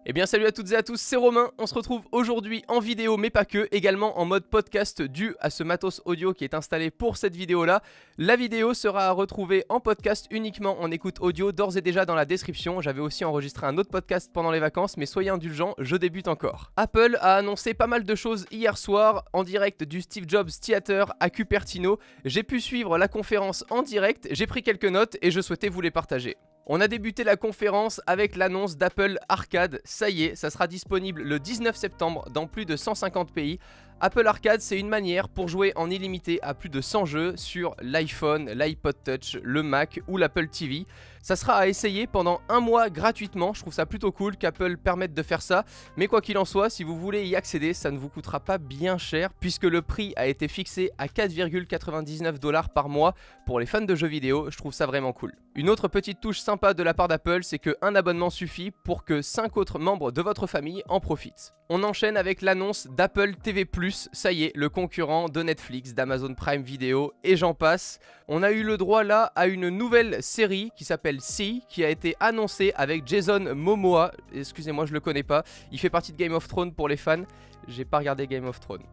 Eh bien salut à toutes et à tous, c'est Romain, on se retrouve aujourd'hui en vidéo mais pas que, également en mode podcast dû à ce matos audio qui est installé pour cette vidéo là. La vidéo sera à retrouver en podcast uniquement en écoute audio d'ores et déjà dans la description. J'avais aussi enregistré un autre podcast pendant les vacances mais soyez indulgents, je débute encore. Apple a annoncé pas mal de choses hier soir en direct du Steve Jobs Theater à Cupertino. J'ai pu suivre la conférence en direct, j'ai pris quelques notes et je souhaitais vous les partager. On a débuté la conférence avec l'annonce d'Apple Arcade. Ça y est, ça sera disponible le 19 septembre dans plus de 150 pays. Apple Arcade, c'est une manière pour jouer en illimité à plus de 100 jeux sur l'iPhone, l'iPod Touch, le Mac ou l'Apple TV. Ça sera à essayer pendant un mois gratuitement. Je trouve ça plutôt cool qu'Apple permette de faire ça. Mais quoi qu'il en soit, si vous voulez y accéder, ça ne vous coûtera pas bien cher puisque le prix a été fixé à 4,99$ par mois pour les fans de jeux vidéo. Je trouve ça vraiment cool. Une autre petite touche sympa de la part d'Apple, c'est qu'un abonnement suffit pour que 5 autres membres de votre famille en profitent. On enchaîne avec l'annonce d'Apple TV+, ça y est, le concurrent de Netflix, d'Amazon Prime Video et j'en passe. On a eu le droit là à une nouvelle série qui s'appelle See, qui a été annoncée avec Jason Momoa. Excusez-moi, je le connais pas. Il fait partie de Game of Thrones pour les fans. J'ai pas regardé Game of Thrones.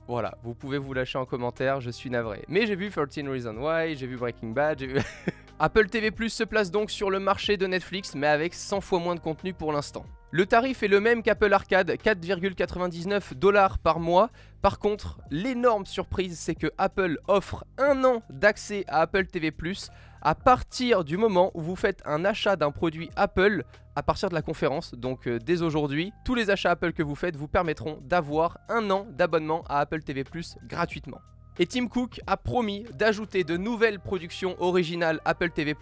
Voilà, vous pouvez vous lâcher en commentaire, je suis navré. Mais j'ai vu 13 Reasons Why, j'ai vu Breaking Bad, j'ai vu... Apple TV+ se place donc sur le marché de Netflix, mais avec 100 fois moins de contenu pour l'instant. Le tarif est le même qu'Apple Arcade, 4,99$ par mois. Par contre, l'énorme surprise, c'est que Apple offre un an d'accès à Apple TV+, à partir du moment où vous faites un achat d'un produit Apple, à partir de la conférence, donc dès aujourd'hui, tous les achats Apple que vous faites vous permettront d'avoir un an d'abonnement à Apple TV+, gratuitement. Et Tim Cook a promis d'ajouter de nouvelles productions originales Apple TV+,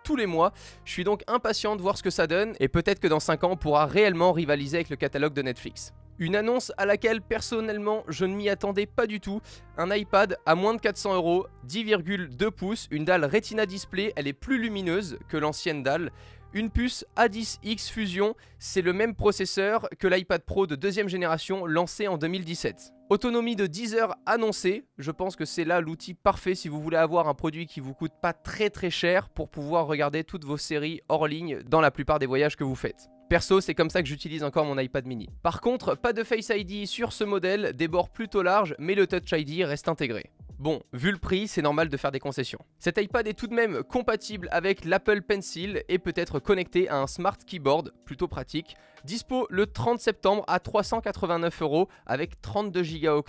tous les mois. Je suis donc impatient de voir ce que ça donne, et peut-être que dans 5 ans, on pourra réellement rivaliser avec le catalogue de Netflix. Une annonce à laquelle personnellement je ne m'y attendais pas du tout. Un iPad à moins de 400€, 10,2 pouces, une dalle Retina Display, elle est plus lumineuse que l'ancienne dalle. Une puce A10X Fusion, c'est le même processeur que l'iPad Pro de deuxième génération lancé en 2017. Autonomie de 10 heures annoncée, je pense que c'est là l'outil parfait si vous voulez avoir un produit qui vous coûte pas très cher pour pouvoir regarder toutes vos séries hors ligne dans la plupart des voyages que vous faites. Perso, c'est comme ça que j'utilise encore mon iPad mini. Par contre, pas de Face ID sur ce modèle, des bords plutôt larges, mais le Touch ID reste intégré. Bon, vu le prix, c'est normal de faire des concessions. Cet iPad est tout de même compatible avec l'Apple Pencil et peut être connecté à un Smart Keyboard, plutôt pratique. Dispo le 30 septembre à 389€ avec 32 Go.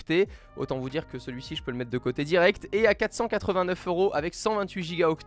Autant vous dire que celui-ci, je peux le mettre de côté direct. Et à 489€ avec 128 Go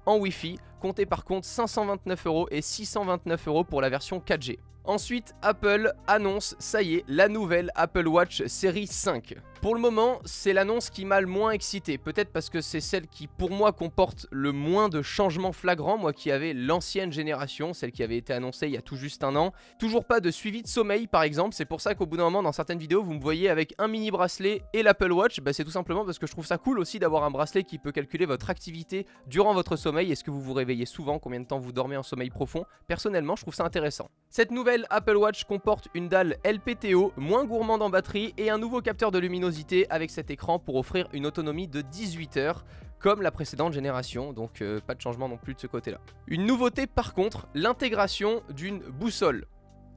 en Wi-Fi. Comptez par contre 529€ et 629€ pour la version 4G. Ensuite, Apple annonce, ça y est, la nouvelle Apple Watch série 5. Pour le moment, c'est l'annonce qui m'a le moins excité, peut-être parce que c'est celle qui, pour moi, comporte le moins de changements flagrants, moi qui avais l'ancienne génération, celle qui avait été annoncée il y a tout juste un an. Toujours pas de suivi de sommeil, par exemple, c'est pour ça qu'au bout d'un moment, dans certaines vidéos, vous me voyez avec un mini bracelet et l'Apple Watch, c'est tout simplement parce que je trouve ça cool aussi d'avoir un bracelet qui peut calculer votre activité durant votre sommeil, est-ce que vous vous réveillez souvent, combien de temps vous dormez en sommeil profond. Personnellement, je trouve ça intéressant. Cette nouvelle Apple Watch comporte une dalle LPTO, moins gourmande en batterie et un nouveau capteur de luminosité avec cet écran pour offrir une autonomie de 18 heures comme la précédente génération, donc pas de changement non plus de ce côté-là. Une nouveauté par contre, l'intégration d'une boussole.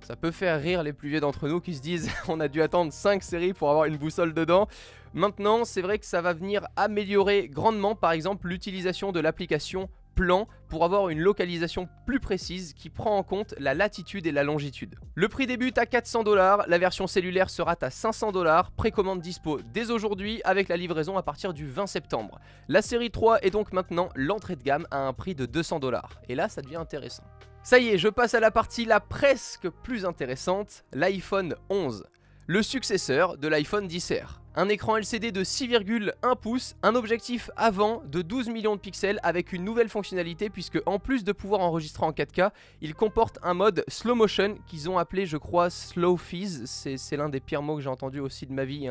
Ça peut faire rire les plus vieux d'entre nous qui se disent on a dû attendre 5 séries pour avoir une boussole dedans. Maintenant, c'est vrai que ça va venir améliorer grandement par exemple l'utilisation de l'application Plan pour avoir une localisation plus précise qui prend en compte la latitude et la longitude. Le prix débute à 400$, la version cellulaire sera à 500$, précommande dispo dès aujourd'hui avec la livraison à partir du 20 septembre. La série 3 est donc maintenant l'entrée de gamme à un prix de 200$. Et là, ça devient intéressant. Ça y est, je passe à la partie la presque plus intéressante, l'iPhone 11. Le successeur de l'iPhone XR. Un écran LCD de 6,1 pouces, un objectif avant de 12 millions de pixels avec une nouvelle fonctionnalité puisque en plus de pouvoir enregistrer en 4K, il comporte un mode slow motion qu'ils ont appelé je crois slow fizz, c'est l'un des pires mots que j'ai entendu aussi de ma vie,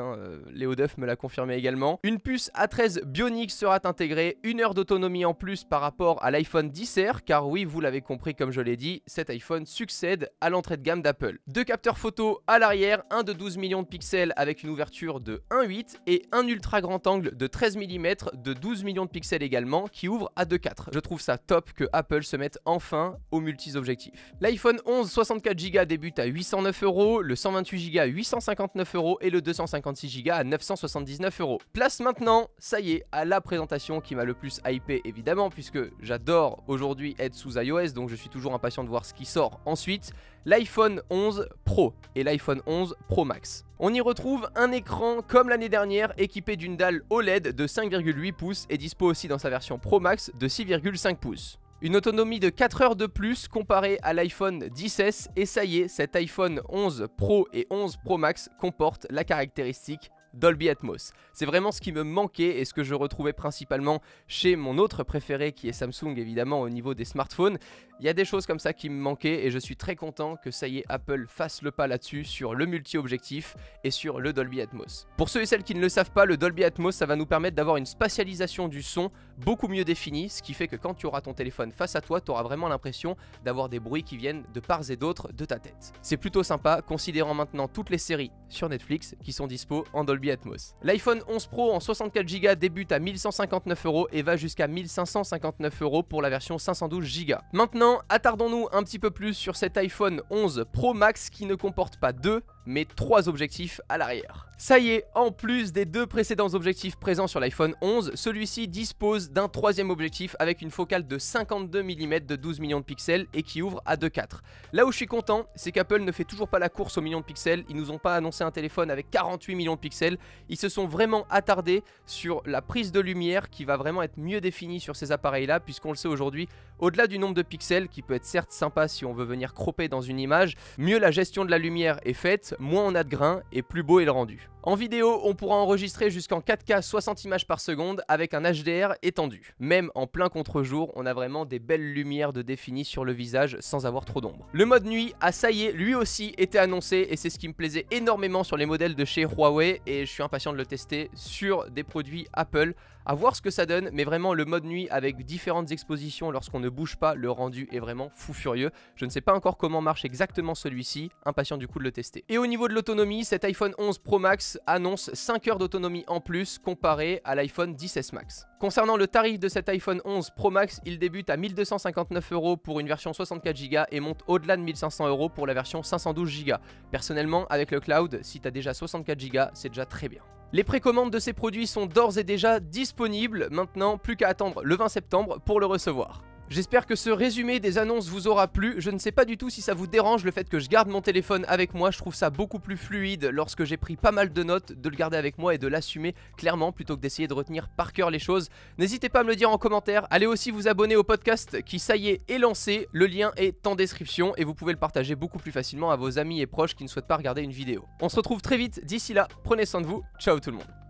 Léo Duff me l'a confirmé également. Une puce A13 Bionic sera intégrée, 1 heure d'autonomie en plus par rapport à l'iPhone XR car oui vous l'avez compris comme je l'ai dit, cet iPhone succède à l'entrée de gamme d'Apple. Deux capteurs photo à l'arrière, un de 12 millions de pixels avec une ouverture de 1.8 et un ultra grand angle de 13 mm de 12 millions de pixels également qui ouvre à 2.4. Je trouve ça top que Apple se mette enfin aux multi-objectifs. L'iPhone 11 64 Go débute à 809 €, le 128 Go à 859 € et le 256 Go à 979 €. Place maintenant, ça y est, à la présentation qui m'a le plus hypé évidemment puisque j'adore aujourd'hui être sous iOS, donc je suis toujours impatient de voir ce qui sort ensuite. L'iPhone 11 Pro et l'iPhone 11 Pro Max. On y retrouve un écran comme l'année dernière équipé d'une dalle OLED de 5,8 pouces et dispo aussi dans sa version Pro Max de 6,5 pouces. Une autonomie de 4 heures de plus comparée à l'iPhone XS et ça y est, cet iPhone 11 Pro et 11 Pro Max comporte la caractéristique Dolby Atmos. C'est vraiment ce qui me manquait et ce que je retrouvais principalement chez mon autre préféré qui est Samsung évidemment au niveau des smartphones. Il y a des choses comme ça qui me manquaient et je suis très content que ça y est Apple fasse le pas là-dessus sur le multi-objectif et sur le Dolby Atmos. Pour ceux et celles qui ne le savent pas, le Dolby Atmos ça va nous permettre d'avoir une spatialisation du son beaucoup mieux définie, ce qui fait que quand tu auras ton téléphone face à toi, tu auras vraiment l'impression d'avoir des bruits qui viennent de part et d'autre de ta tête. C'est plutôt sympa considérant maintenant toutes les séries sur Netflix qui sont dispo en Dolby Atmos. L'iPhone 11 Pro en 64 Go débute à 1159 € et va jusqu'à 1559 € pour la version 512 Go. Maintenant, attardons-nous un petit peu plus sur cet iPhone 11 Pro Max qui ne comporte pas 2 mais 3 objectifs à l'arrière. Ça y est, en plus des 2 précédents objectifs présents sur l'iPhone 11, celui-ci dispose d'un 3e objectif avec une focale de 52 mm de 12 millions de pixels et qui ouvre à 2.4. Là où je suis content, c'est qu'Apple ne fait toujours pas la course aux millions de pixels, ils nous ont pas annoncé un téléphone avec 48 millions de pixels, ils se sont vraiment attardés sur la prise de lumière qui va vraiment être mieux définie sur ces appareils-là, puisqu'on le sait aujourd'hui, au-delà du nombre de pixels, qui peut être certes sympa si on veut venir cropper dans une image, mieux la gestion de la lumière est faite, moins on a de grains et plus beau est le rendu. En vidéo, on pourra enregistrer jusqu'en 4K 60 images par seconde avec un HDR étendu. Même en plein contre-jour, on a vraiment des belles lumières de défini sur le visage sans avoir trop d'ombre. Le mode nuit a ça y est, lui aussi été annoncé et c'est ce qui me plaisait énormément sur les modèles de chez Huawei et je suis impatient de le tester sur des produits Apple. À voir ce que ça donne, mais vraiment le mode nuit avec différentes expositions lorsqu'on ne bouge pas, le rendu est vraiment fou furieux. Je ne sais pas encore comment marche exactement celui-ci, impatient du coup de le tester. Et au niveau de l'autonomie, cet iPhone 11 Pro Max annonce 5 heures d'autonomie en plus comparé à l'iPhone XS Max. Concernant le tarif de cet iPhone 11 Pro Max, il débute à 1259 € pour une version 64 Go et monte au-delà de 1500 € pour la version 512 Go. Personnellement, avec le cloud, si tu as déjà 64 Go, c'est déjà très bien. Les précommandes de ces produits sont d'ores et déjà disponibles, maintenant plus qu'à attendre le 20 septembre pour le recevoir. J'espère que ce résumé des annonces vous aura plu. Je ne sais pas du tout si ça vous dérange le fait que je garde mon téléphone avec moi. Je trouve ça beaucoup plus fluide lorsque j'ai pris pas mal de notes de le garder avec moi et de l'assumer clairement plutôt que d'essayer de retenir par cœur les choses. N'hésitez pas à me le dire en commentaire. Allez aussi vous abonner au podcast qui ça y est lancé. Le lien est en description et vous pouvez le partager beaucoup plus facilement à vos amis et proches qui ne souhaitent pas regarder une vidéo. On se retrouve très vite. D'ici là, prenez soin de vous. Ciao tout le monde.